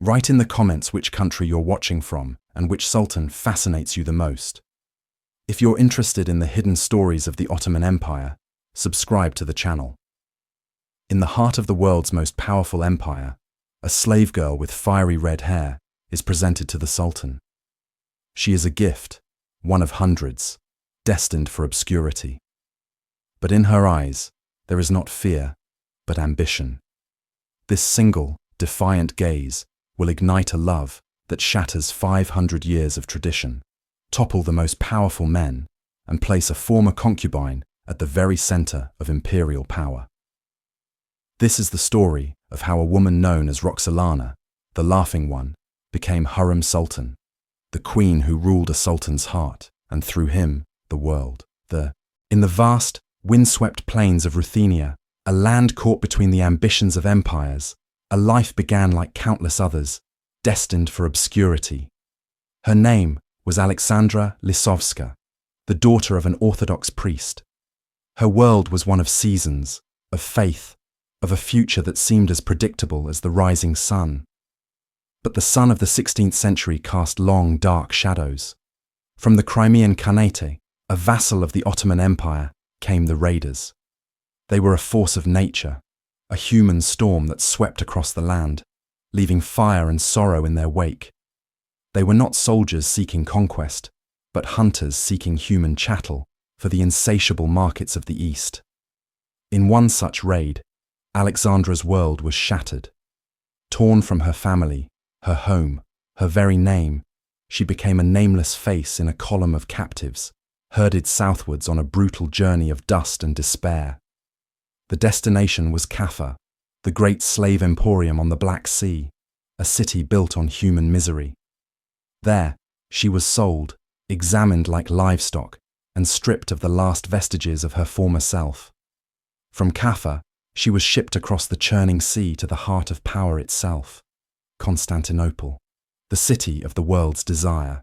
Write in the comments which country you're watching from and which sultan fascinates you the most. If you're interested in the hidden stories of the Ottoman Empire, subscribe to the channel. In the heart of the world's most powerful empire, a slave girl with fiery red hair is presented to the Sultan. She is a gift, one of hundreds, destined for obscurity. But in her eyes, there is not fear, but ambition. This single, defiant gaze will ignite a love that shatters 500 years of tradition, topple the most powerful men, and place a former concubine at the very center of imperial power. This is the story of how a woman known as Roxelana, the Laughing One, became Hürrem Sultan, the queen who ruled a sultan's heart, and through him, the world. In the vast, windswept plains of Ruthenia, a land caught between the ambitions of empires, a life began like countless others, destined for obscurity. Her name was Aleksandra Lisowska, the daughter of an Orthodox priest. Her world was one of seasons, of faith, of a future that seemed as predictable as the rising sun. But the sun of the 16th century cast long, dark shadows. From the Crimean Khanate, a vassal of the Ottoman Empire, came the raiders. They were a force of nature, a human storm that swept across the land, leaving fire and sorrow in their wake. They were not soldiers seeking conquest, but hunters seeking human chattel for the insatiable markets of the East. In one such raid, Alexandra's world was shattered. Torn from her family, her home, her very name, she became a nameless face in a column of captives, herded southwards on a brutal journey of dust and despair. The destination was Kaffa, the great slave emporium on the Black Sea, a city built on human misery. There, she was sold, examined like livestock, and stripped of the last vestiges of her former self. From Kaffa, she was shipped across the churning sea to the heart of power itself, Constantinople, the city of the world's desire.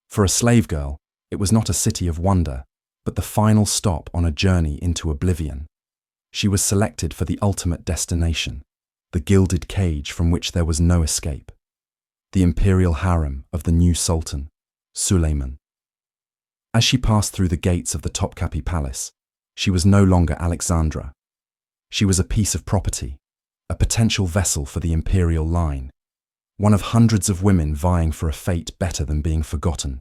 For a slave girl, it was not a city of wonder, but the final stop on a journey into oblivion. She was selected for the ultimate destination, the gilded cage from which there was no escape, the Imperial Harem of the new Sultan, Suleiman. As she passed through the gates of the Topkapi Palace, she was no longer Aleksandra. She was a piece of property, a potential vessel for the imperial line, one of hundreds of women vying for a fate better than being forgotten.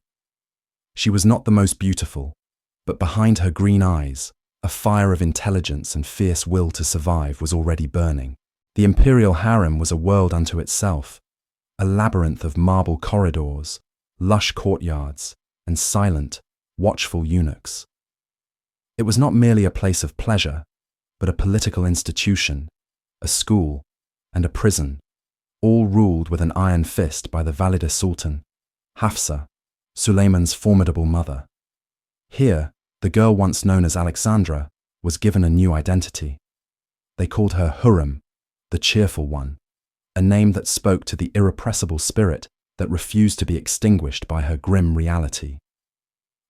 She was not the most beautiful, but behind her green eyes, a fire of intelligence and fierce will to survive was already burning. The Imperial Harem was a world unto itself, a labyrinth of marble corridors, lush courtyards, and silent, watchful eunuchs. It was not merely a place of pleasure, but a political institution, a school, and a prison, all ruled with an iron fist by the Valide Sultan, Hafsa, Suleiman's formidable mother. Here, the girl once known as Aleksandra was given a new identity. They called her Hürrem, the cheerful one, a name that spoke to the irrepressible spirit that refused to be extinguished by her grim reality.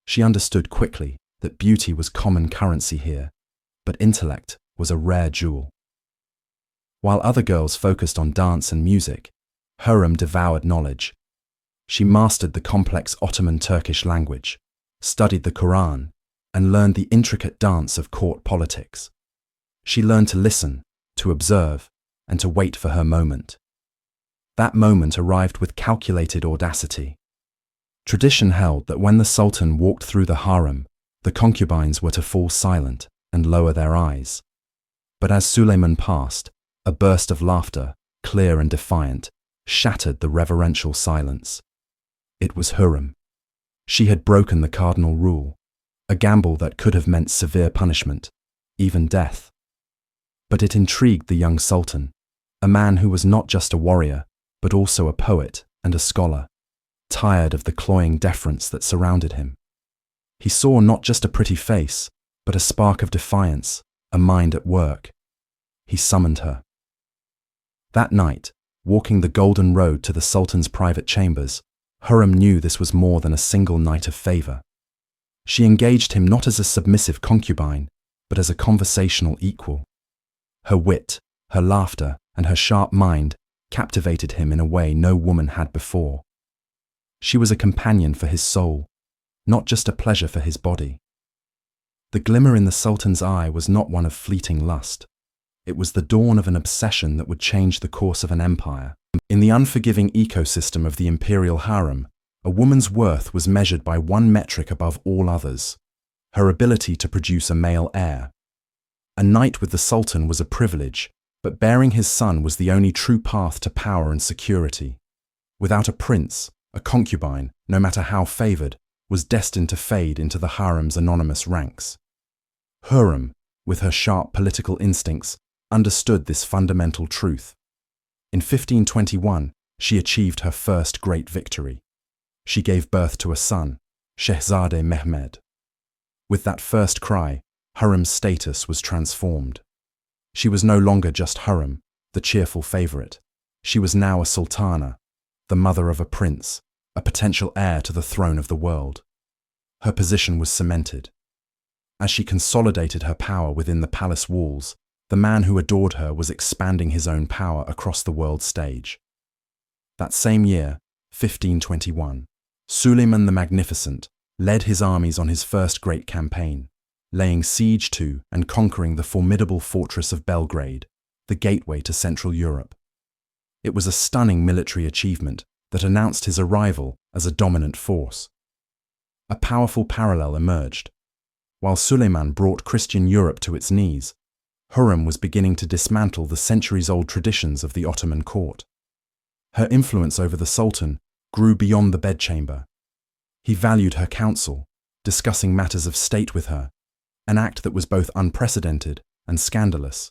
She understood quickly that beauty was common currency here, but intellect was a rare jewel. While other girls focused on dance and music, Hürrem devoured knowledge. She mastered the complex Ottoman Turkish language, studied the Quran, and learned the intricate dance of court politics. She learned to listen, to observe, and to wait for her moment. That moment arrived with calculated audacity. Tradition held that when the Sultan walked through the harem, the concubines were to fall silent and lower their eyes. But as Suleiman passed, a burst of laughter, clear and defiant, shattered the reverential silence. It was Hürrem. She had broken the cardinal rule, a gamble that could have meant severe punishment, even death. But it intrigued the young Sultan, a man who was not just a warrior, but also a poet and a scholar, tired of the cloying deference that surrounded him. He saw not just a pretty face, but a spark of defiance, a mind at work. He summoned her. That night, walking the golden road to the Sultan's private chambers, Hürrem knew this was more than a single night of favor. She engaged him not as a submissive concubine, but as a conversational equal. Her wit, her laughter, and her sharp mind captivated him in a way no woman had before. She was a companion for his soul, not just a pleasure for his body. The glimmer in the Sultan's eye was not one of fleeting lust. It was the dawn of an obsession that would change the course of an empire. In the unforgiving ecosystem of the Imperial Harem, a woman's worth was measured by one metric above all others: her ability to produce a male heir. A night with the Sultan was a privilege, but bearing his son was the only true path to power and security. Without a prince, a concubine, no matter how favored, was destined to fade into the harem's anonymous ranks. Hürrem, with her sharp political instincts, understood this fundamental truth. In 1521, she achieved her first great victory. She gave birth to a son, Shehzade Mehmed. With that first cry, Hürrem's status was transformed. She was no longer just Hürrem, the cheerful favorite. She was now a sultana, the mother of a prince, a potential heir to the throne of the world. Her position was cemented. As she consolidated her power within the palace walls, the man who adored her was expanding his own power across the world stage. That same year, 1521, Suleiman the Magnificent led his armies on his first great campaign, laying siege to and conquering the formidable fortress of Belgrade, the gateway to Central Europe. It was a stunning military achievement that announced his arrival as a dominant force. A powerful parallel emerged. While Suleiman brought Christian Europe to its knees, Hürrem was beginning to dismantle the centuries-old traditions of the Ottoman court. Her influence over the Sultan grew beyond the bedchamber. He valued her counsel, discussing matters of state with her, an act that was both unprecedented and scandalous.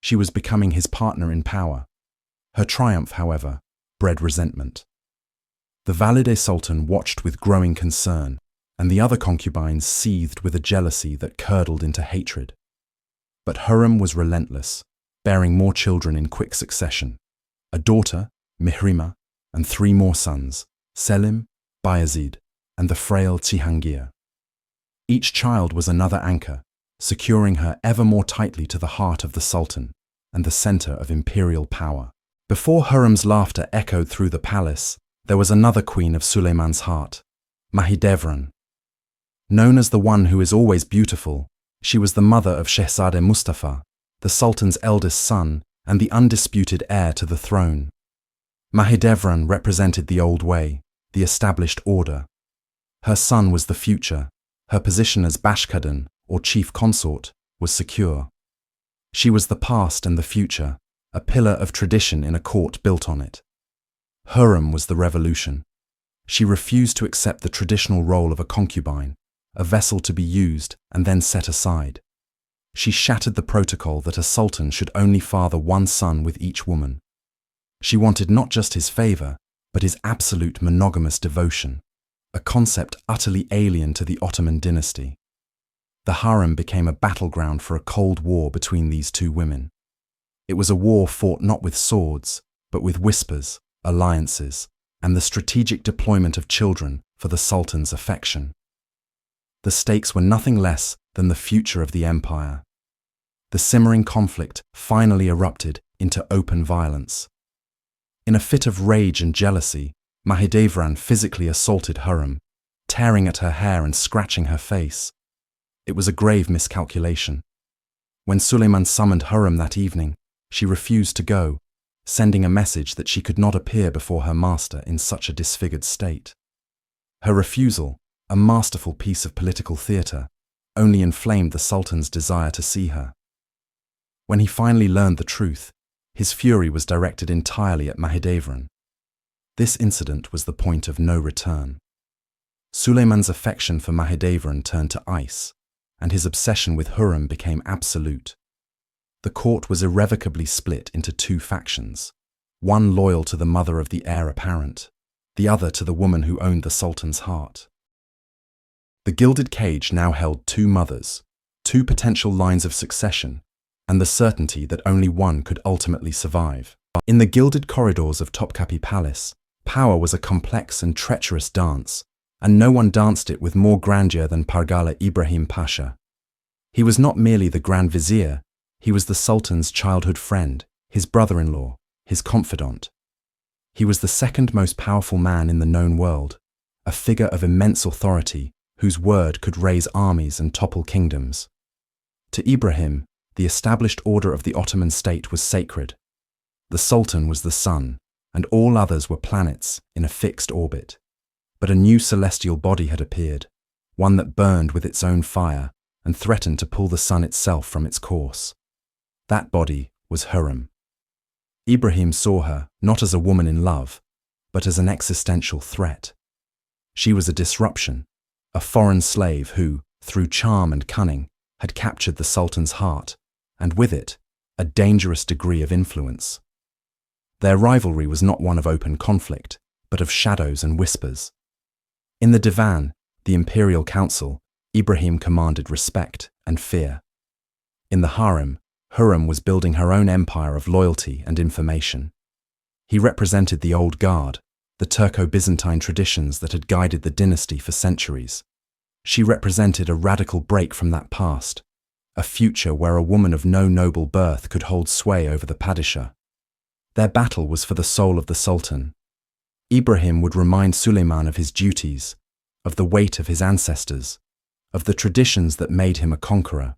She was becoming his partner in power. Her triumph, however, bred resentment. The Valide Sultan watched with growing concern, and the other concubines seethed with a jealousy that curdled into hatred. But Hürrem was relentless, bearing more children in quick succession: a daughter, Mihrima, and 3 more sons, Selim, Bayezid, and the frail Cihangir. Each child was another anchor, securing her ever more tightly to the heart of the Sultan and the center of imperial power. Before Hürrem's laughter echoed through the palace, there was another queen of Suleiman's heart, Mahidevran. Known as the one who is always beautiful, she was the mother of Shehzade Mustafa, the Sultan's eldest son and the undisputed heir to the throne. Mahidevran represented the old way, the established order. Her son was the future. Her position as Bashkadan, or chief consort, was secure. She was the past and the future, a pillar of tradition in a court built on it. Hürrem was the revolution. She refused to accept the traditional role of a concubine, a vessel to be used and then set aside. She shattered the protocol that a sultan should only father one son with each woman. She wanted not just his favor, but his absolute monogamous devotion, a concept utterly alien to the Ottoman dynasty. The harem became a battleground for a cold war between these two women. It was a war fought not with swords, but with whispers, alliances, and the strategic deployment of children for the sultan's affection. The stakes were nothing less than the future of the empire. The simmering conflict finally erupted into open violence. In a fit of rage and jealousy, Mahidevran physically assaulted Hürrem, tearing at her hair and scratching her face. It was a grave miscalculation. When Suleiman summoned Hürrem that evening, she refused to go, sending a message that she could not appear before her master in such a disfigured state. Her refusal, a masterful piece of political theatre, only inflamed the Sultan's desire to see her. When he finally learned the truth, his fury was directed entirely at Mahidevran. This incident was the point of no return. Suleiman's affection for Mahidevran turned to ice, and his obsession with Hürrem became absolute. The court was irrevocably split into 2 factions, one loyal to the mother of the heir apparent, the other to the woman who owned the Sultan's heart. The gilded cage now held 2 mothers, 2 potential lines of succession, and the certainty that only one could ultimately survive. In the gilded corridors of Topkapi Palace, power was a complex and treacherous dance, and no one danced it with more grandeur than Pargala Ibrahim Pasha. He was not merely the Grand Vizier, he was the Sultan's childhood friend, his brother-in-law, his confidant. He was the second most powerful man in the known world, a figure of immense authority whose word could raise armies and topple kingdoms. To Ibrahim, the established order of the Ottoman state was sacred. The Sultan was the sun, and all others were planets in a fixed orbit. But a new celestial body had appeared, one that burned with its own fire and threatened to pull the sun itself from its course. That body was Hürrem. Ibrahim saw her not as a woman in love, but as an existential threat. She was a disruption, a foreign slave who, through charm and cunning, had captured the Sultan's heart, and with it, a dangerous degree of influence. Their rivalry was not one of open conflict, but of shadows and whispers. In the Divan, the Imperial Council, Ibrahim commanded respect and fear. In the Harem, Hürrem was building her own empire of loyalty and information. He represented the old guard, the Turco-Byzantine traditions that had guided the dynasty for centuries. She represented a radical break from that past, a future where a woman of no noble birth could hold sway over the Padishah. Their battle was for the soul of the Sultan. Ibrahim would remind Suleiman of his duties, of the weight of his ancestors, of the traditions that made him a conqueror.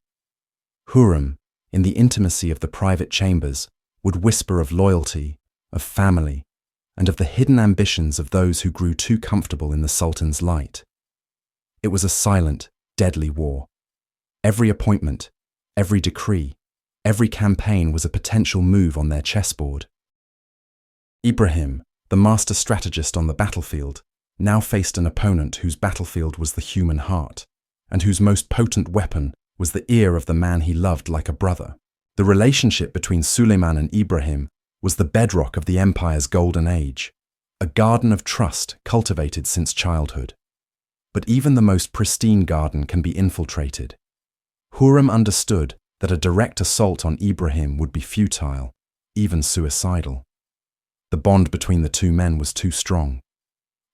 Hürrem, in the intimacy of the private chambers, would whisper of loyalty, of family, and of the hidden ambitions of those who grew too comfortable in the Sultan's light. It was a silent, deadly war. Every appointment, every decree, every campaign was a potential move on their chessboard. Ibrahim, the master strategist on the battlefield, now faced an opponent whose battlefield was the human heart, and whose most potent weapon was the ear of the man he loved like a brother. The relationship between Suleiman and Ibrahim was the bedrock of the empire's golden age, a garden of trust cultivated since childhood. But even the most pristine garden can be infiltrated. Hürrem understood that a direct assault on Ibrahim would be futile, even suicidal. The bond between the two men was too strong.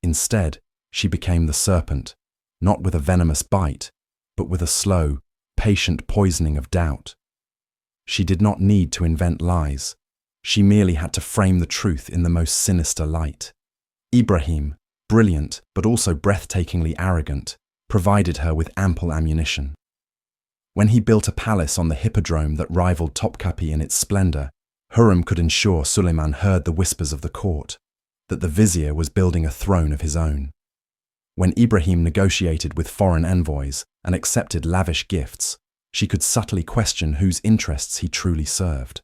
Instead, she became the serpent, not with a venomous bite, but with a slow, patient poisoning of doubt. She did not need to invent lies. She merely had to frame the truth in the most sinister light. Ibrahim, brilliant but also breathtakingly arrogant, provided her with ample ammunition. When he built a palace on the hippodrome that rivaled Topkapi in its splendor, Hürrem could ensure Suleiman heard the whispers of the court, that the vizier was building a throne of his own. When Ibrahim negotiated with foreign envoys and accepted lavish gifts, she could subtly question whose interests he truly served.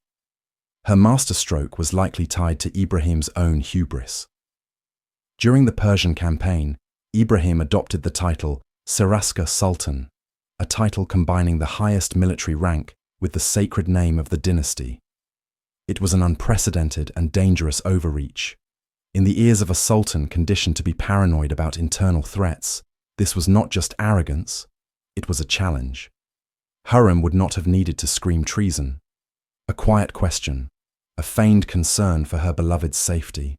Her masterstroke was likely tied to Ibrahim's own hubris. During the Persian campaign, Ibrahim adopted the title Serasker Sultan, a title combining the highest military rank with the sacred name of the dynasty. It was an unprecedented and dangerous overreach. In the ears of a sultan conditioned to be paranoid about internal threats, this was not just arrogance, it was a challenge. Hürrem would not have needed to scream treason. A quiet question, a feigned concern for her beloved's safety,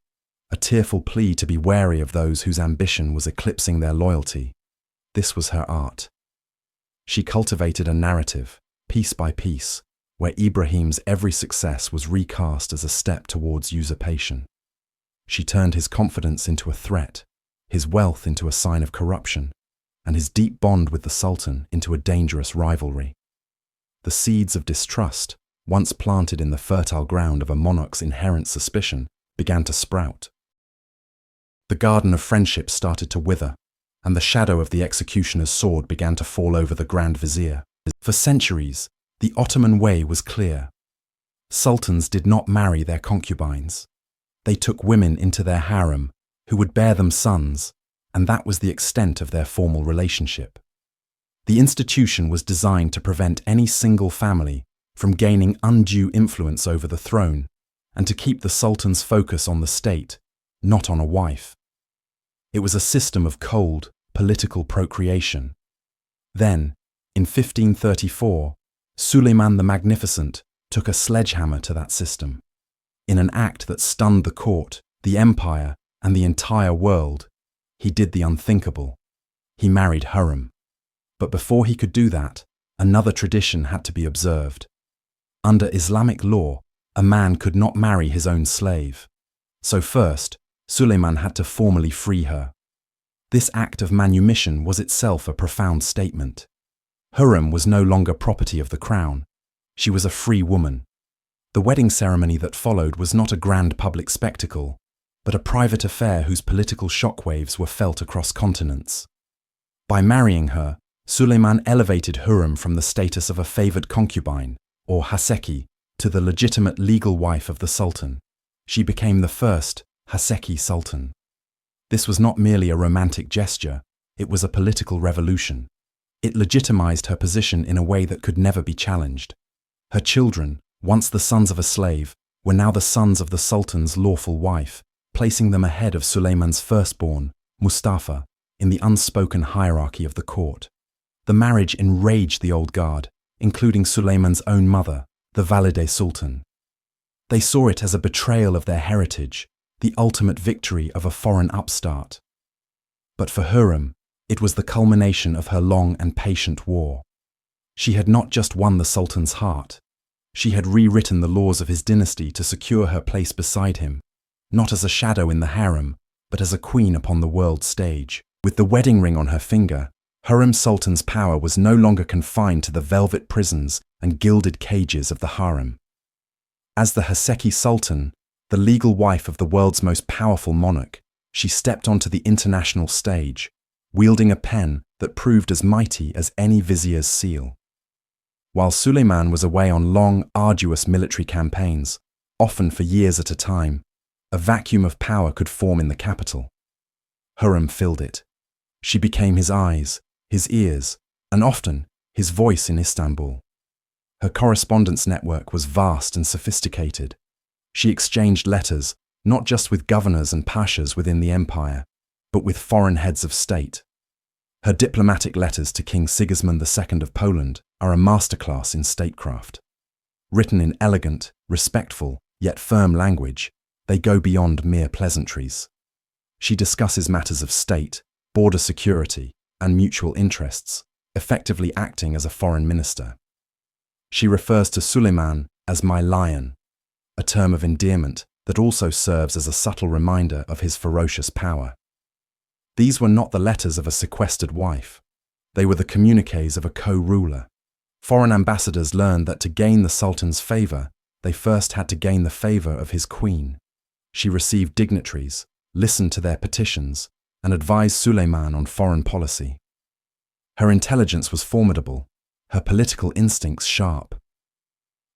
a tearful plea to be wary of those whose ambition was eclipsing their loyalty. This was her art. She cultivated a narrative, piece by piece, where Ibrahim's every success was recast as a step towards usurpation. She turned his confidence into a threat, his wealth into a sign of corruption, and his deep bond with the Sultan into a dangerous rivalry. The seeds of distrust, once planted in the fertile ground of a monarch's inherent suspicion, began to sprout. The garden of friendship started to wither, and the shadow of the executioner's sword began to fall over the Grand Vizier. For centuries, the Ottoman way was clear. Sultans did not marry their concubines. They took women into their harem, who would bear them sons, and that was the extent of their formal relationship. The institution was designed to prevent any single family from gaining undue influence over the throne, and to keep the Sultan's focus on the state, not on a wife. It was a system of cold, political procreation. Then, in 1534, Suleiman the Magnificent took a sledgehammer to that system. In an act that stunned the court, the empire, and the entire world, he did the unthinkable. He married Hürrem. But before he could do that, another tradition had to be observed. Under Islamic law, A man could not marry his own slave. So first, Suleiman had to formally free her. This act of manumission was itself a profound statement. Hürrem was no longer property of the crown. She was a free woman. The wedding ceremony that followed was not a grand public spectacle, but a private affair whose political shockwaves were felt across continents. By marrying her, Suleiman elevated Hürrem from the status of a favored concubine, or haseki, to the legitimate legal wife of the Sultan. She became the first haseki Sultan. This was not merely a romantic gesture, it was a political revolution. It legitimized her position in a way that could never be challenged. Her children, once the sons of a slave, were now the sons of the Sultan's lawful wife, placing them ahead of Suleiman's firstborn, Mustafa, in the unspoken hierarchy of the court. The marriage enraged the old guard, including Suleiman's own mother, the Valide Sultan. They saw it as a betrayal of their heritage, the ultimate victory of a foreign upstart. But for Hürrem, it was the culmination of her long and patient war. She had not just won the Sultan's heart. She had rewritten the laws of his dynasty to secure her place beside him, not as a shadow in the harem, but as a queen upon the world stage. With the wedding ring on her finger, Hürrem Sultan's power was no longer confined to the velvet prisons and gilded cages of the harem. As the Haseki Sultan, the legal wife of the world's most powerful monarch, she stepped onto the international stage, wielding a pen that proved as mighty as any vizier's seal. While Suleiman was away on long, arduous military campaigns, often for years at a time, a vacuum of power could form in the capital. Hürrem filled it. She became his eyes, his ears, and often his voice in Istanbul. Her correspondence network was vast and sophisticated. She exchanged letters, not just with governors and pashas within the empire, but with foreign heads of state. Her diplomatic letters to King Sigismund II of Poland are a masterclass in statecraft. Written in elegant, respectful, yet firm language, they go beyond mere pleasantries. She discusses matters of state, border security, and mutual interests, effectively acting as a foreign minister. She refers to Suleiman as my lion, a term of endearment that also serves as a subtle reminder of his ferocious power. These were not the letters of a sequestered wife. They were the communiques of a co-ruler. Foreign ambassadors learned that to gain the Sultan's favor, they first had to gain the favor of his queen. She received dignitaries, listened to their petitions, and advised Suleiman on foreign policy. Her intelligence was formidable, her political instincts sharp.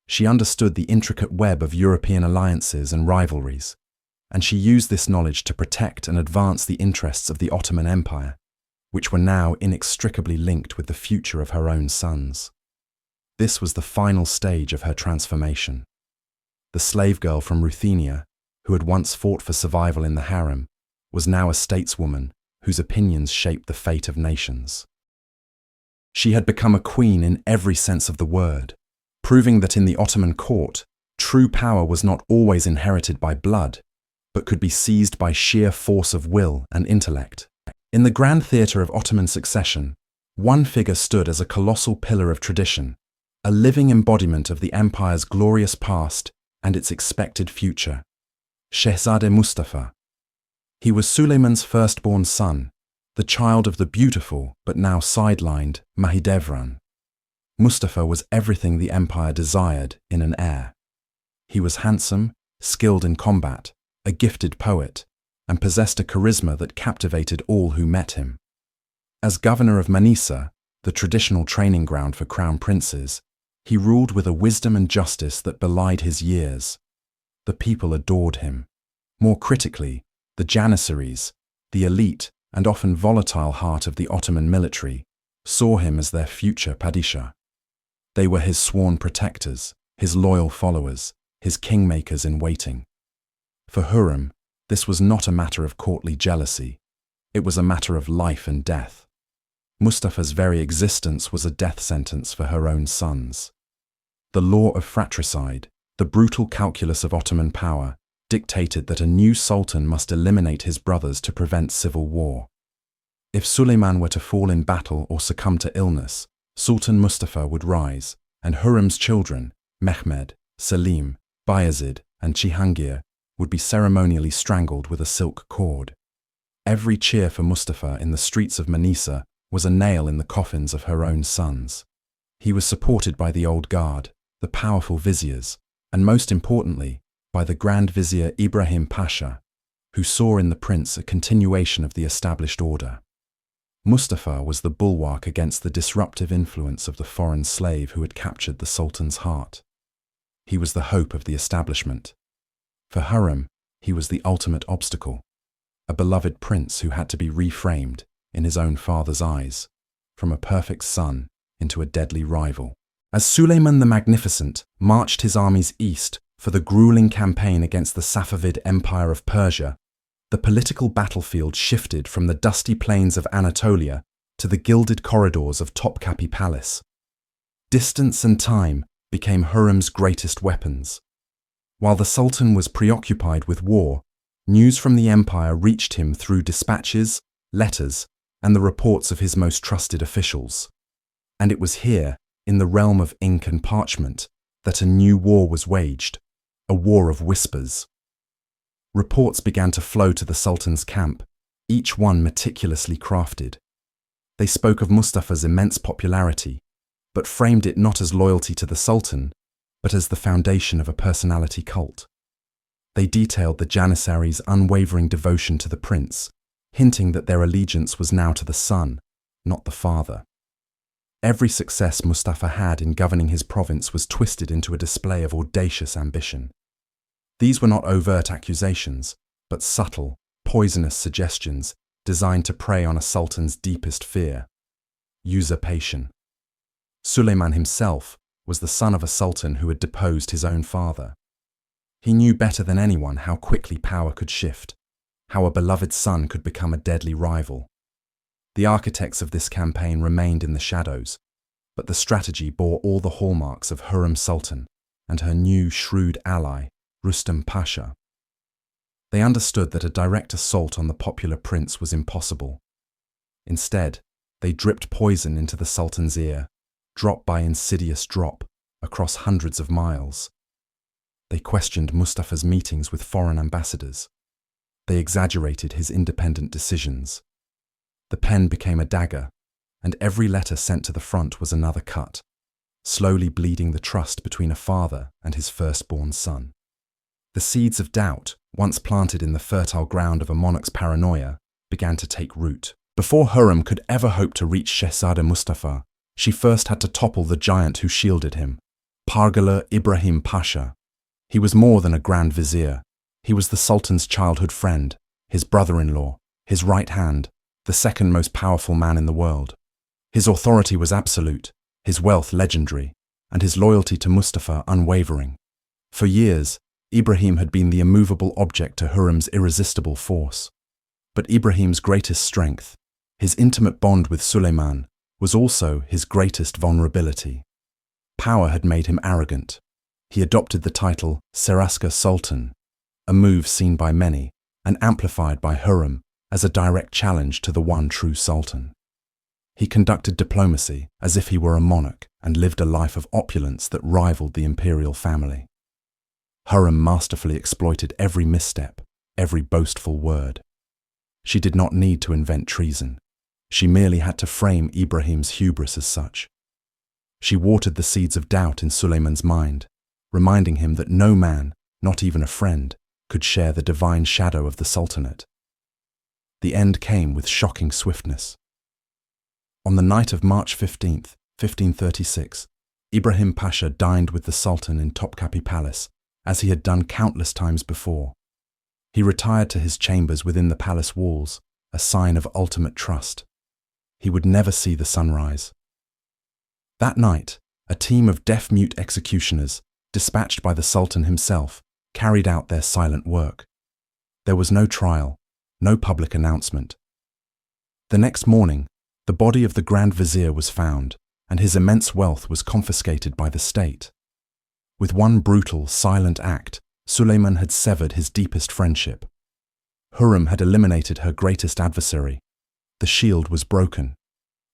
She understood the intricate web of European alliances and rivalries, and she used this knowledge to protect and advance the interests of the Ottoman Empire, which were now inextricably linked with the future of her own sons. This was the final stage of her transformation. The slave girl from Ruthenia, who had once fought for survival in the harem, was now a stateswoman whose opinions shaped the fate of nations. She had become a queen in every sense of the word, proving that in the Ottoman court, true power was not always inherited by blood, but could be seized by sheer force of will and intellect. In the grand theatre of Ottoman succession, one figure stood as a colossal pillar of tradition, a living embodiment of the empire's glorious past and its expected future: Shehzadeh Mustafa. He was Suleiman's firstborn son, the child of the beautiful but now sidelined Mahidevran. Mustafa was everything the empire desired in an heir. He was handsome, skilled in combat, a gifted poet, and possessed a charisma that captivated all who met him. As governor of Manisa, the traditional training ground for crown princes, he ruled with a wisdom and justice that belied his years. The people adored him. More critically, the Janissaries, the elite and often volatile heart of the Ottoman military, saw him as their future padishah. They were his sworn protectors, his loyal followers, his kingmakers in waiting. For Hürrem, this was not a matter of courtly jealousy. It was a matter of life and death. Mustafa's very existence was a death sentence for her own sons. The law of fratricide, the brutal calculus of Ottoman power, dictated that a new sultan must eliminate his brothers to prevent civil war. If Suleiman were to fall in battle or succumb to illness, Sultan Mustafa would rise, and Hürrem's children, Mehmed, Selim, Bayezid, and Cihangir would be ceremonially strangled with a silk cord. Every cheer for Mustafa in the streets of Manisa was a nail in the coffins of her own sons. He was supported by the old guard, the powerful viziers, and most importantly, by the Grand Vizier Ibrahim Pasha, who saw in the prince a continuation of the established order. Mustafa was the bulwark against the disruptive influence of the foreign slave who had captured the Sultan's heart. He was the hope of the establishment. For Hürrem, he was the ultimate obstacle, a beloved prince who had to be reframed, in his own father's eyes, from a perfect son into a deadly rival. As Suleiman the Magnificent marched his armies east for the grueling campaign against the Safavid Empire of Persia, the political battlefield shifted from the dusty plains of Anatolia to the gilded corridors of Topkapi Palace. Distance and time became Hürrem's greatest weapons. While the Sultan was preoccupied with war, news from the empire reached him through dispatches, letters, and the reports of his most trusted officials. And it was here, in the realm of ink and parchment, that a new war was waged, a war of whispers. Reports began to flow to the Sultan's camp, each one meticulously crafted. They spoke of Mustafa's immense popularity, but framed it not as loyalty to the Sultan, but as the foundation of a personality cult. They detailed the Janissaries' unwavering devotion to the prince, hinting that their allegiance was now to the son, not the father. Every success Mustafa had in governing his province was twisted into a display of audacious ambition. These were not overt accusations, but subtle, poisonous suggestions designed to prey on a sultan's deepest fear: usurpation. Suleiman himself was the son of a sultan who had deposed his own father. He knew better than anyone how quickly power could shift, how a beloved son could become a deadly rival. The architects of this campaign remained in the shadows, but the strategy bore all the hallmarks of Hürrem Sultan and her new shrewd ally, Rustam Pasha. They understood that a direct assault on the popular prince was impossible. Instead, they dripped poison into the Sultan's ear, drop by insidious drop, across hundreds of miles. They questioned Mustafa's meetings with foreign ambassadors. They exaggerated his independent decisions. The pen became a dagger, and every letter sent to the front was another cut, slowly bleeding the trust between a father and his firstborn son. The seeds of doubt, once planted in the fertile ground of a monarch's paranoia, began to take root. Before Hürrem could ever hope to reach Shehzada Mustafa, she first had to topple the giant who shielded him, Pargalı Ibrahim Pasha. He was more than a grand vizier. He was the Sultan's childhood friend, his brother-in-law, his right hand, the second most powerful man in the world. His authority was absolute, his wealth legendary, and his loyalty to Mustafa unwavering. For years, Ibrahim had been the immovable object to Hürrem's irresistible force. But Ibrahim's greatest strength, his intimate bond with Suleiman, was also his greatest vulnerability. Power had made him arrogant. He adopted the title Serasker Sultan, a move seen by many and amplified by Hürrem as a direct challenge to the one true sultan. He conducted diplomacy as if he were a monarch and lived a life of opulence that rivaled the imperial family. Hürrem masterfully exploited every misstep, every boastful word. She did not need to invent treason. She merely had to frame Ibrahim's hubris as such. She watered the seeds of doubt in Suleiman's mind, reminding him that no man, not even a friend, could share the divine shadow of the Sultanate. The end came with shocking swiftness. On the night of March 15th, 1536, Ibrahim Pasha dined with the Sultan in Topkapi Palace, as he had done countless times before. He retired to his chambers within the palace walls, a sign of ultimate trust. He would never see the sunrise. That night, a team of deaf-mute executioners, dispatched by the Sultan himself, carried out their silent work. There was no trial, no public announcement. The next morning, the body of the Grand Vizier was found, and his immense wealth was confiscated by the state. With one brutal, silent act, Suleiman had severed his deepest friendship. Hürrem had eliminated her greatest adversary. The shield was broken.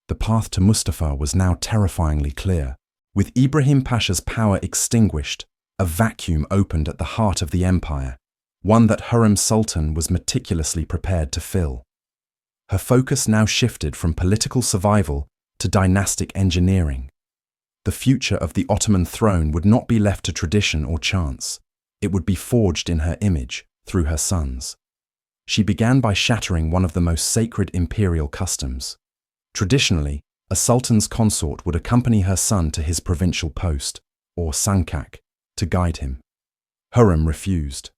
The path to Mustafa was now terrifyingly clear. With Ibrahim Pasha's power extinguished, A vacuum opened at the heart of the empire, one that Hürrem Sultan was meticulously prepared to fill. Her focus now shifted from political survival to dynastic engineering. The future of the Ottoman throne would not be left to tradition or chance. It would be forged in her image through her sons. She began by shattering one of the most sacred imperial customs. Traditionally, a sultan's consort would accompany her son to his provincial post, or sancak, to guide him. Hürrem refused.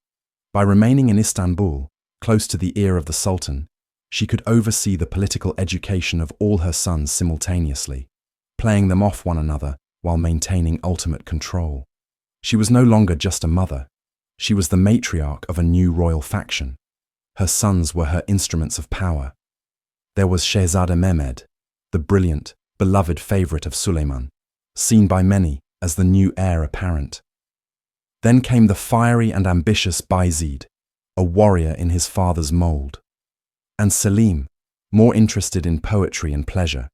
By remaining in Istanbul, close to the ear of the sultan, she could oversee the political education of all her sons simultaneously, playing them off one another while maintaining ultimate control. She was no longer just a mother. She was the matriarch of a new royal faction. Her sons were her instruments of power. There was Shehzade Mehmed, the brilliant, beloved favorite of Suleiman, seen by many as the new heir apparent. Then came the fiery and ambitious Bayezid, a warrior in his father's mold. And Selim, more interested in poetry and pleasure,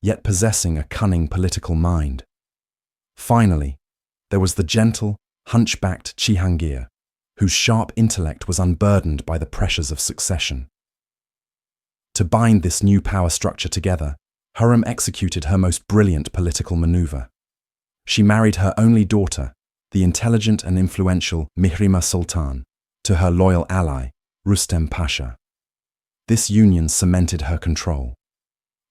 yet possessing a cunning political mind. Finally, there was the gentle, hunchbacked Cihangir, whose sharp intellect was unburdened by the pressures of succession. To bind this new power structure together, Hürrem executed her most brilliant political maneuver. She married her only daughter, the intelligent and influential Hürrem Sultan, to her loyal ally, Rustem Pasha. This union cemented her control.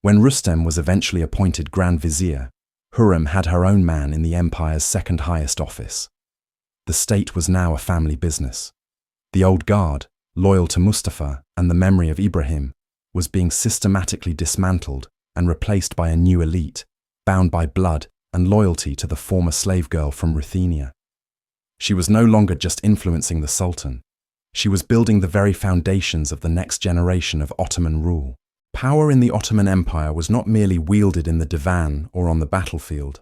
When Rustem was eventually appointed Grand Vizier, Hürrem had her own man in the empire's second highest office. The state was now a family business. The old guard, loyal to Mustafa and the memory of Ibrahim, was being systematically dismantled and replaced by a new elite, bound by blood and loyalty to the former slave girl from Ruthenia. She was no longer just influencing the Sultan. She was building the very foundations of the next generation of Ottoman rule. Power in the Ottoman Empire was not merely wielded in the divan or on the battlefield.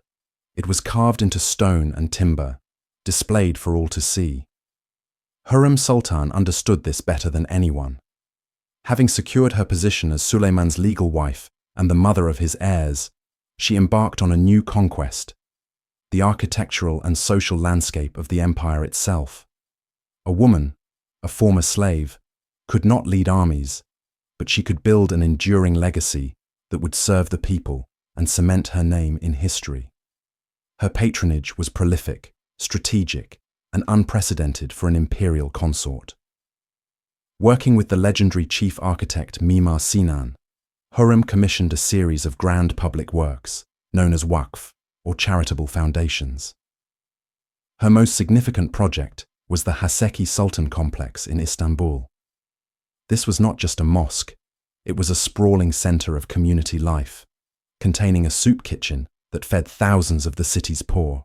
It was carved into stone and timber, displayed for all to see. Hürrem Sultan understood this better than anyone. Having secured her position as Suleiman's legal wife and the mother of his heirs, she embarked on a new conquest, the architectural and social landscape of the empire itself. A woman, a former slave, could not lead armies, but she could build an enduring legacy that would serve the people and cement her name in history. Her patronage was prolific, strategic, and unprecedented for an imperial consort. Working with the legendary chief architect Mimar Sinan, Hürrem commissioned a series of grand public works, known as waqf, or charitable foundations. Her most significant project was the Haseki Sultan complex in Istanbul. This was not just a mosque, it was a sprawling center of community life, containing a soup kitchen that fed thousands of the city's poor,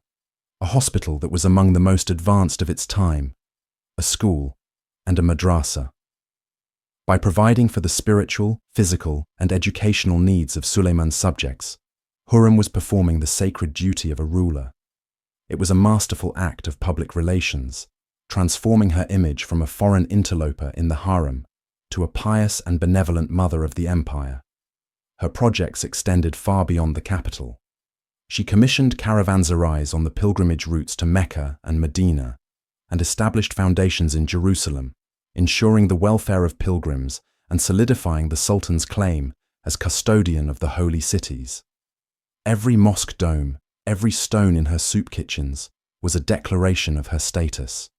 a hospital that was among the most advanced of its time, a school, and a madrasa. By providing for the spiritual, physical, and educational needs of Suleiman's subjects, Hürrem was performing the sacred duty of a ruler. It was a masterful act of public relations, transforming her image from a foreign interloper in the harem to a pious and benevolent mother of the empire. Her projects extended far beyond the capital. She commissioned caravanserais on the pilgrimage routes to Mecca and Medina, and established foundations in Jerusalem, ensuring the welfare of pilgrims and solidifying the Sultan's claim as custodian of the holy cities. Every mosque dome, every stone in her soup kitchens, was a declaration of her status.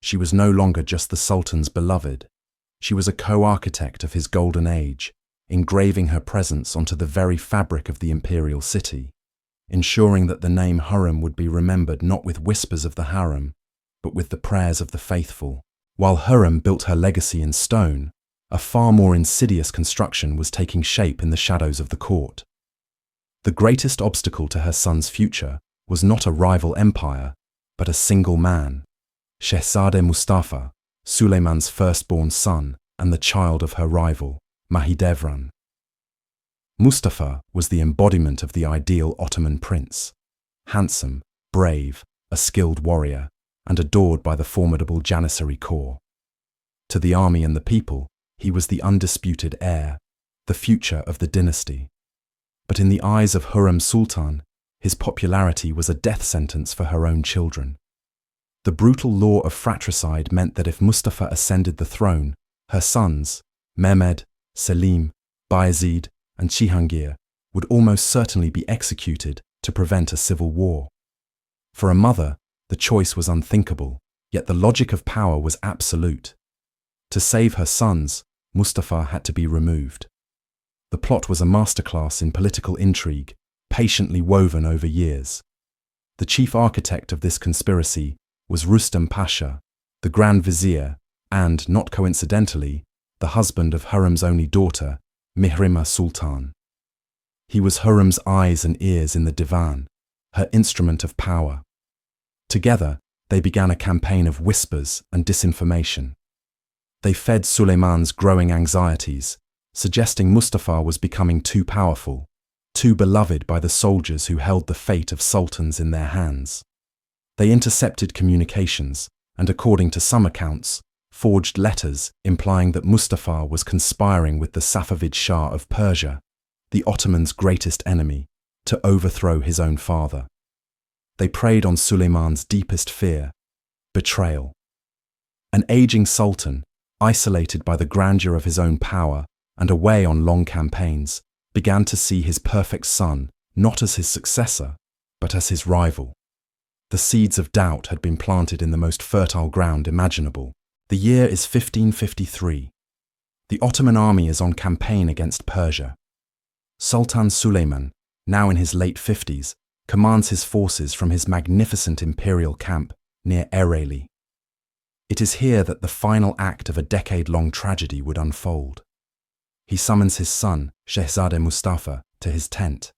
She was no longer just the Sultan's beloved. She was a co-architect of his golden age, engraving her presence onto the very fabric of the imperial city, ensuring that the name Hürrem would be remembered not with whispers of the harem, but with the prayers of the faithful. While Hürrem built her legacy in stone, a far more insidious construction was taking shape in the shadows of the court. The greatest obstacle to her son's future was not a rival empire, but a single man, Shehzade Mustafa, Suleiman's firstborn son and the child of her rival, Mahidevran. Mustafa was the embodiment of the ideal Ottoman prince, handsome, brave, a skilled warrior, and adored by the formidable Janissary corps. To the army and the people, he was the undisputed heir, the future of the dynasty. But in the eyes of Hürrem Sultan, his popularity was a death sentence for her own children. The brutal law of fratricide meant that if Mustafa ascended the throne, her sons, Mehmed, Selim, Bayezid, and Cihangir, would almost certainly be executed to prevent a civil war. For a mother, the choice was unthinkable, yet the logic of power was absolute. To save her sons, Mustafa had to be removed. The plot was a masterclass in political intrigue, patiently woven over years. The chief architect of this conspiracy was Rustam Pasha, the Grand Vizier, and, not coincidentally, the husband of Hürrem's only daughter, Hürrem Sultan. He was Hürrem's eyes and ears in the divan, her instrument of power. Together, they began a campaign of whispers and disinformation. They fed Suleiman's growing anxieties, suggesting Mustafa was becoming too powerful, too beloved by the soldiers who held the fate of sultans in their hands. They intercepted communications and, according to some accounts, forged letters implying that Mustafa was conspiring with the Safavid Shah of Persia, the Ottomans' greatest enemy, to overthrow his own father. They preyed on Suleiman's deepest fear: betrayal. An aging sultan, isolated by the grandeur of his own power and away on long campaigns, began to see his perfect son not as his successor, but as his rival. The seeds of doubt had been planted in the most fertile ground imaginable. The year is 1553. The Ottoman army is on campaign against Persia. Sultan Suleiman, now in his late 50s, commands his forces from his magnificent imperial camp near Ereğli. It is here that the final act of a decade-long tragedy would unfold. He summons his son, Shehzadeh Mustafa, to his tent.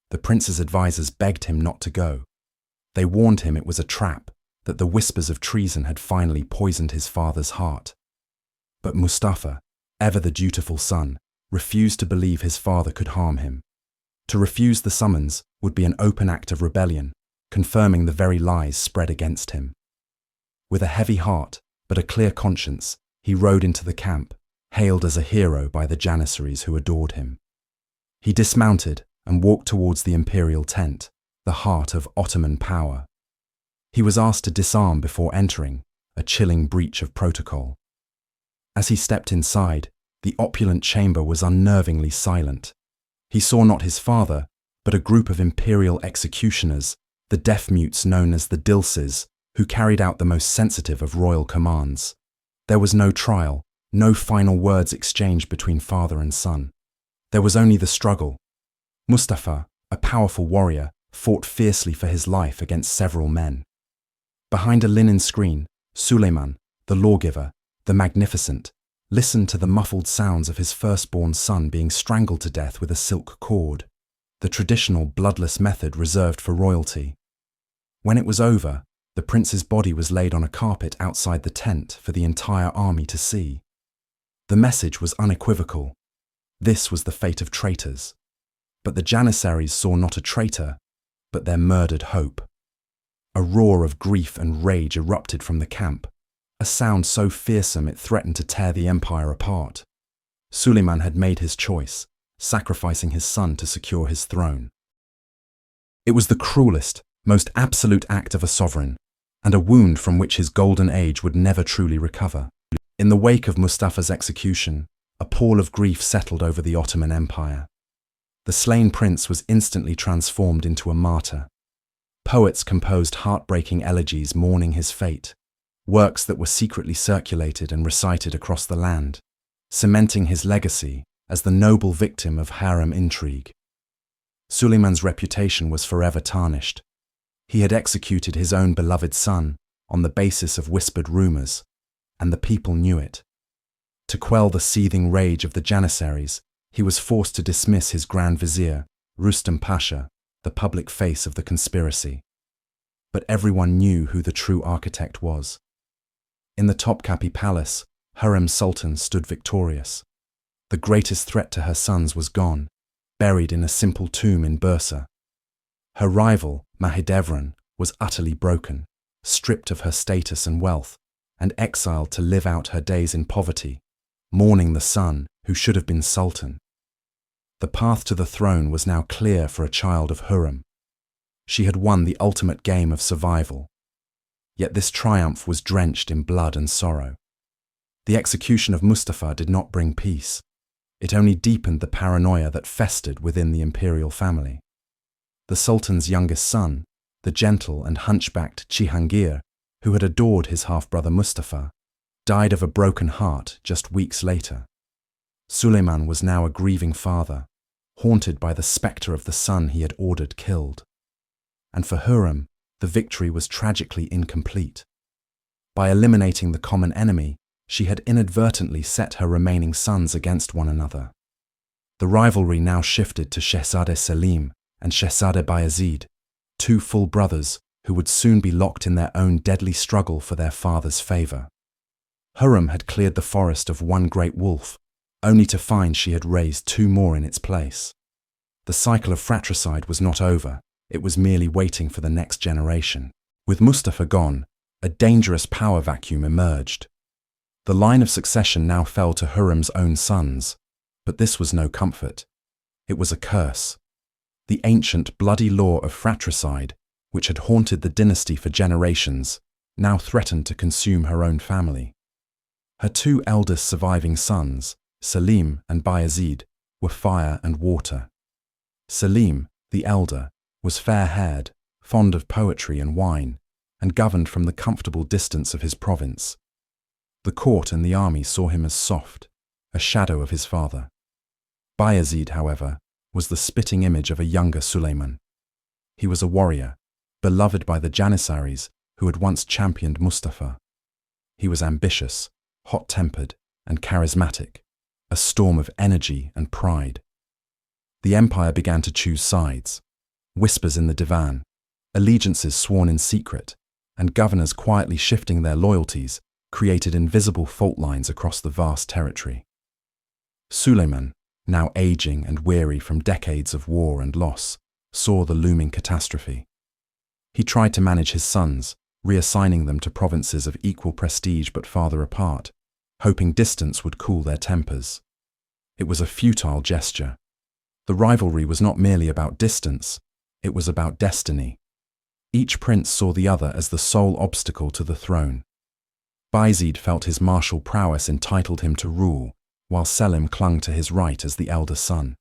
The prince's advisors begged him not to go. They warned him it was a trap, that the whispers of treason had finally poisoned his father's heart. But Mustafa, ever the dutiful son, refused to believe his father could harm him. To refuse the summons would be an open act of rebellion, confirming the very lies spread against him. With a heavy heart, but a clear conscience, he rode into the camp, hailed as a hero by the Janissaries who adored him. He dismounted and walked towards the imperial tent, the heart of Ottoman power. He was asked to disarm before entering, a chilling breach of protocol. As he stepped inside, the opulent chamber was unnervingly silent. He saw not his father, but a group of imperial executioners, the deaf-mutes known as the Dilsiz, who carried out the most sensitive of royal commands. There was no trial, no final words exchanged between father and son. There was only the struggle. Mustafa, a powerful warrior, fought fiercely for his life against several men. Behind a linen screen, Suleiman, the lawgiver, the magnificent, listened to the muffled sounds of his firstborn son being strangled to death with a silk cord, the traditional bloodless method reserved for royalty. When it was over, the prince's body was laid on a carpet outside the tent for the entire army to see. The message was unequivocal. This was the fate of traitors. But the Janissaries saw not a traitor, but their murdered hope. A roar of grief and rage erupted from the camp, a sound so fearsome it threatened to tear the empire apart. Suleiman had made his choice, sacrificing his son to secure his throne. It was the cruelest, most absolute act of a sovereign, and a wound from which his golden age would never truly recover. In the wake of Mustafa's execution, a pall of grief settled over the Ottoman Empire. The slain prince was instantly transformed into a martyr. Poets composed heartbreaking elegies mourning his fate, works that were secretly circulated and recited across the land, cementing his legacy as the noble victim of harem intrigue. Suleiman's reputation was forever tarnished. He had executed his own beloved son on the basis of whispered rumors, and the people knew it. To quell the seething rage of the Janissaries, he was forced to dismiss his Grand Vizier, Rustam Pasha, the public face of the conspiracy. But everyone knew who the true architect was. In the Topkapi Palace, Hürrem Sultan stood victorious. The greatest threat to her sons was gone, buried in a simple tomb in Bursa. Her rival, Mahidevran, was utterly broken, stripped of her status and wealth, and exiled to live out her days in poverty, mourning the son who should have been sultan. The path to the throne was now clear for a child of Hürrem. She had won the ultimate game of survival. Yet this triumph was drenched in blood and sorrow. The execution of Mustafa did not bring peace. It only deepened the paranoia that festered within the imperial family. The Sultan's youngest son, the gentle and hunchbacked Cihangir, who had adored his half-brother Mustafa, died of a broken heart just weeks later. Suleiman was now a grieving father, haunted by the spectre of the son he had ordered killed. And for Hürrem, the victory was tragically incomplete. By eliminating the common enemy, she had inadvertently set her remaining sons against one another. The rivalry now shifted to Shehzadeh Selim and Shehzadeh Bayezid, two full brothers who would soon be locked in their own deadly struggle for their father's favour. Hürrem had cleared the forest of one great wolf, only to find she had raised two more in its place. The cycle of fratricide was not over, it was merely waiting for the next generation. With Mustafa gone, a dangerous power vacuum emerged. The line of succession now fell to Hürrem's own sons, but this was no comfort. It was a curse. The ancient bloody law of fratricide, which had haunted the dynasty for generations, now threatened to consume her own family. Her two eldest surviving sons, Selim and Bayezid, were fire and water. Selim, the elder, was fair-haired, fond of poetry and wine, and governed from the comfortable distance of his province. The court and the army saw him as soft, a shadow of his father. Bayezid, however, was the spitting image of a younger Suleiman. He was a warrior, beloved by the Janissaries who had once championed Mustafa. He was ambitious, hot-tempered, and charismatic, a storm of energy and pride. The empire began to choose sides. Whispers in the divan, allegiances sworn in secret, and governors quietly shifting their loyalties created invisible fault lines across the vast territory. Suleiman, now aging and weary from decades of war and loss, saw the looming catastrophe. He tried to manage his sons, reassigning them to provinces of equal prestige but farther apart, hoping distance would cool their tempers. It was a futile gesture. The rivalry was not merely about distance, it was about destiny. Each prince saw the other as the sole obstacle to the throne. Bayezid felt his martial prowess entitled him to rule, while Selim clung to his right as the elder son.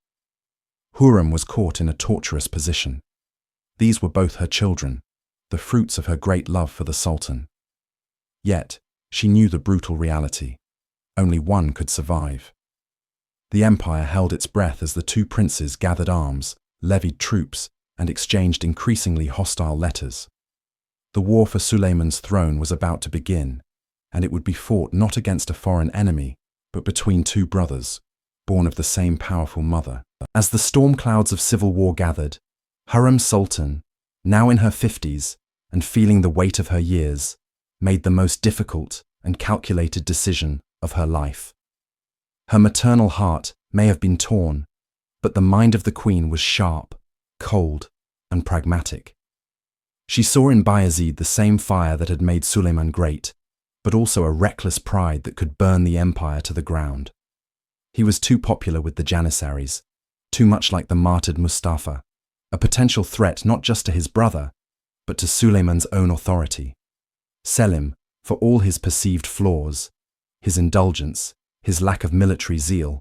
Hürrem was caught in a tortuous position. These were both her children, the fruits of her great love for the Sultan. Yet, she knew the brutal reality. Only one could survive. The empire held its breath as the two princes gathered arms, levied troops, and exchanged increasingly hostile letters. The war for Suleiman's throne was about to begin, and it would be fought not against a foreign enemy, but between two brothers, born of the same powerful mother. As the storm clouds of civil war gathered, Hürrem Sultan, now in her 50s and feeling the weight of her years, made the most difficult and calculated decision of her life. Her maternal heart may have been torn, but the mind of the queen was sharp, cold, and pragmatic. She saw in Bayezid the same fire that had made Suleiman great, but also a reckless pride that could burn the empire to the ground. He was too popular with the Janissaries, too much like the martyred Mustafa, a potential threat not just to his brother, but to Suleiman's own authority. Selim, for all his perceived flaws, his indulgence, his lack of military zeal,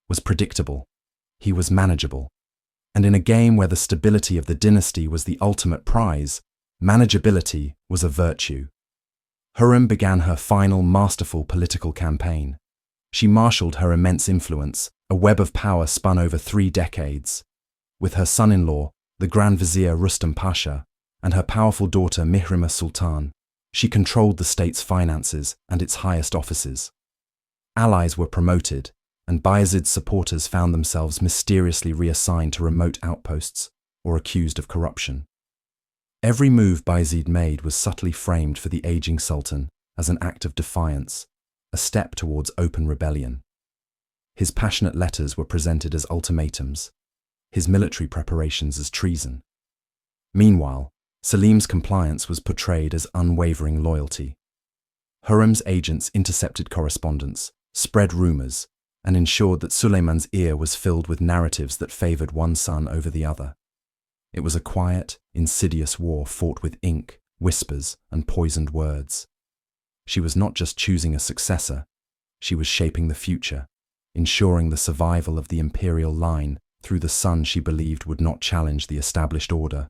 was predictable. He was manageable. And in a game where the stability of the dynasty was the ultimate prize, manageability was a virtue. Hürrem began her final masterful political campaign. She marshalled her immense influence, a web of power spun over 3 decades. With her son-in-law, the Grand Vizier Rustam Pasha, and her powerful daughter Hürrem Sultan, she controlled the state's finances and its highest offices. Allies were promoted, and Bayezid's supporters found themselves mysteriously reassigned to remote outposts or accused of corruption. Every move Bayezid made was subtly framed for the aging sultan as an act of defiance, a step towards open rebellion. His passionate letters were presented as ultimatums, his military preparations as treason. Meanwhile, Selim's compliance was portrayed as unwavering loyalty. Hürrem's agents intercepted correspondence, spread rumors, and ensured that Suleiman's ear was filled with narratives that favored one son over the other. It was a quiet, insidious war fought with ink, whispers, and poisoned words. She was not just choosing a successor, she was shaping the future, ensuring the survival of the imperial line through the son she believed would not challenge the established order.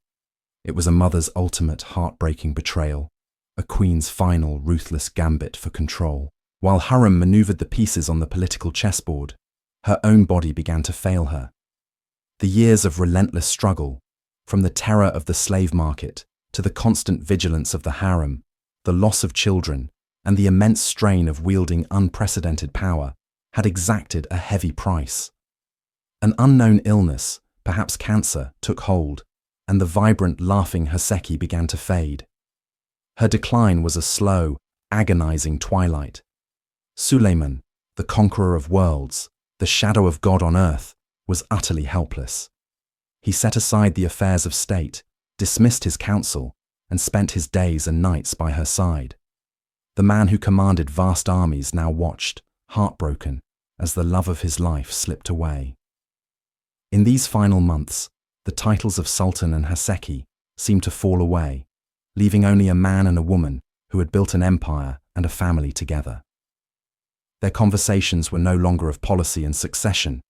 It was a mother's ultimate heartbreaking betrayal, a queen's final ruthless gambit for control. While Hürrem maneuvered the pieces on the political chessboard, her own body began to fail her. The years of relentless struggle, from the terror of the slave market to the constant vigilance of the harem, the loss of children, and the immense strain of wielding unprecedented power, had exacted a heavy price. An unknown illness, perhaps cancer, took hold, and the vibrant, laughing Haseki began to fade. Her decline was a slow, agonizing twilight. Suleiman, the conqueror of worlds, the shadow of God on earth, was utterly helpless. He set aside the affairs of state, dismissed his council, and spent his days and nights by her side. The man who commanded vast armies now watched, heartbroken, as the love of his life slipped away. In these final months, the titles of Sultan and Haseki seemed to fall away, leaving only a man and a woman who had built an empire and a family together. Their conversations were no longer of policy and succession,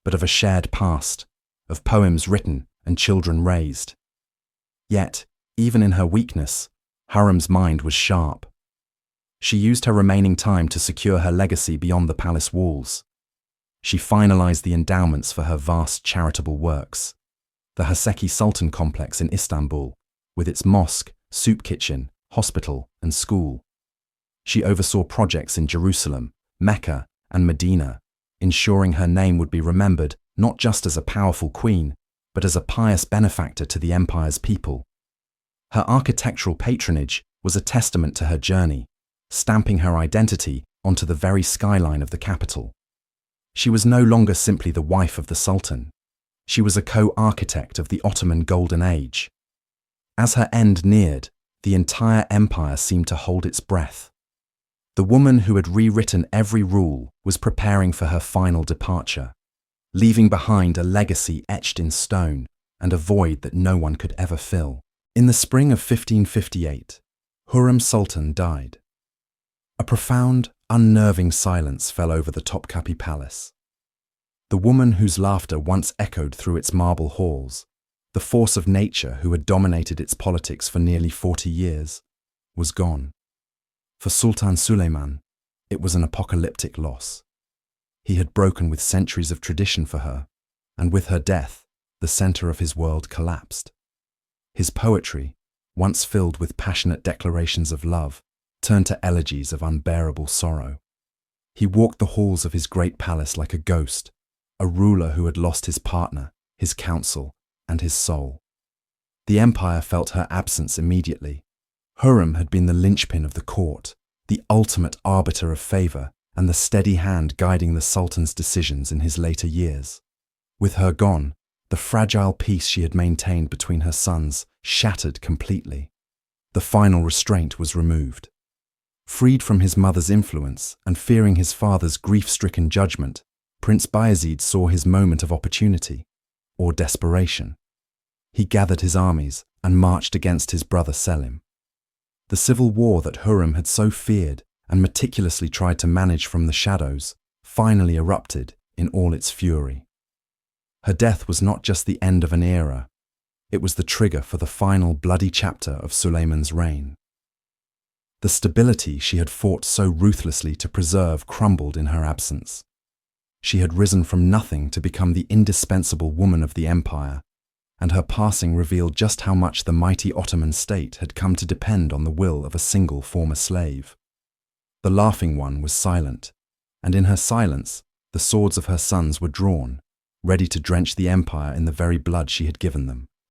but of a shared past, of poems written and children raised. Yet, even in her weakness, Hürrem's mind was sharp. She used her remaining time to secure her legacy beyond the palace walls. She finalized the endowments for her vast charitable works. The Haseki Sultan complex in Istanbul, with its mosque, soup kitchen, hospital, and school. She oversaw projects in Jerusalem, Mecca, and Medina, ensuring her name would be remembered not just as a powerful queen, but as a pious benefactor to the empire's people. Her architectural patronage was a testament to her journey, stamping her identity onto the very skyline of the capital. She was no longer simply the wife of the Sultan. She was a co-architect of the Ottoman Golden Age. As her end neared, the entire empire seemed to hold its breath. The woman who had rewritten every rule was preparing for her final departure, leaving behind a legacy etched in stone and a void that no one could ever fill. In the spring of 1558, Hürrem Sultan died. A profound, unnerving silence fell over the Topkapi Palace. The woman whose laughter once echoed through its marble halls, the force of nature who had dominated its politics for nearly 40 years, was gone. For Sultan Suleiman, it was an apocalyptic loss. He had broken with centuries of tradition for her, and with her death, the center of his world collapsed. His poetry, once filled with passionate declarations of love, turned to elegies of unbearable sorrow. He walked the halls of his great palace like a ghost, a ruler who had lost his partner, his counsel, and his soul. The empire felt her absence immediately. Hürrem had been the linchpin of the court, the ultimate arbiter of favor, and the steady hand guiding the Sultan's decisions in his later years. With her gone, the fragile peace she had maintained between her sons shattered completely. The final restraint was removed. Freed from his mother's influence and fearing his father's grief-stricken judgment, Prince Bayezid saw his moment of opportunity, or desperation. He gathered his armies and marched against his brother Selim. The civil war that Hürrem had so feared and meticulously tried to manage from the shadows finally erupted in all its fury. Her death was not just the end of an era, it was the trigger for the final bloody chapter of Suleiman's reign. The stability she had fought so ruthlessly to preserve crumbled in her absence. She had risen from nothing to become the indispensable woman of the empire, and her passing revealed just how much the mighty Ottoman state had come to depend on the will of a single former slave. The laughing one was silent, and in her silence, the swords of her sons were drawn, ready to drench the empire in the very blood she had given them.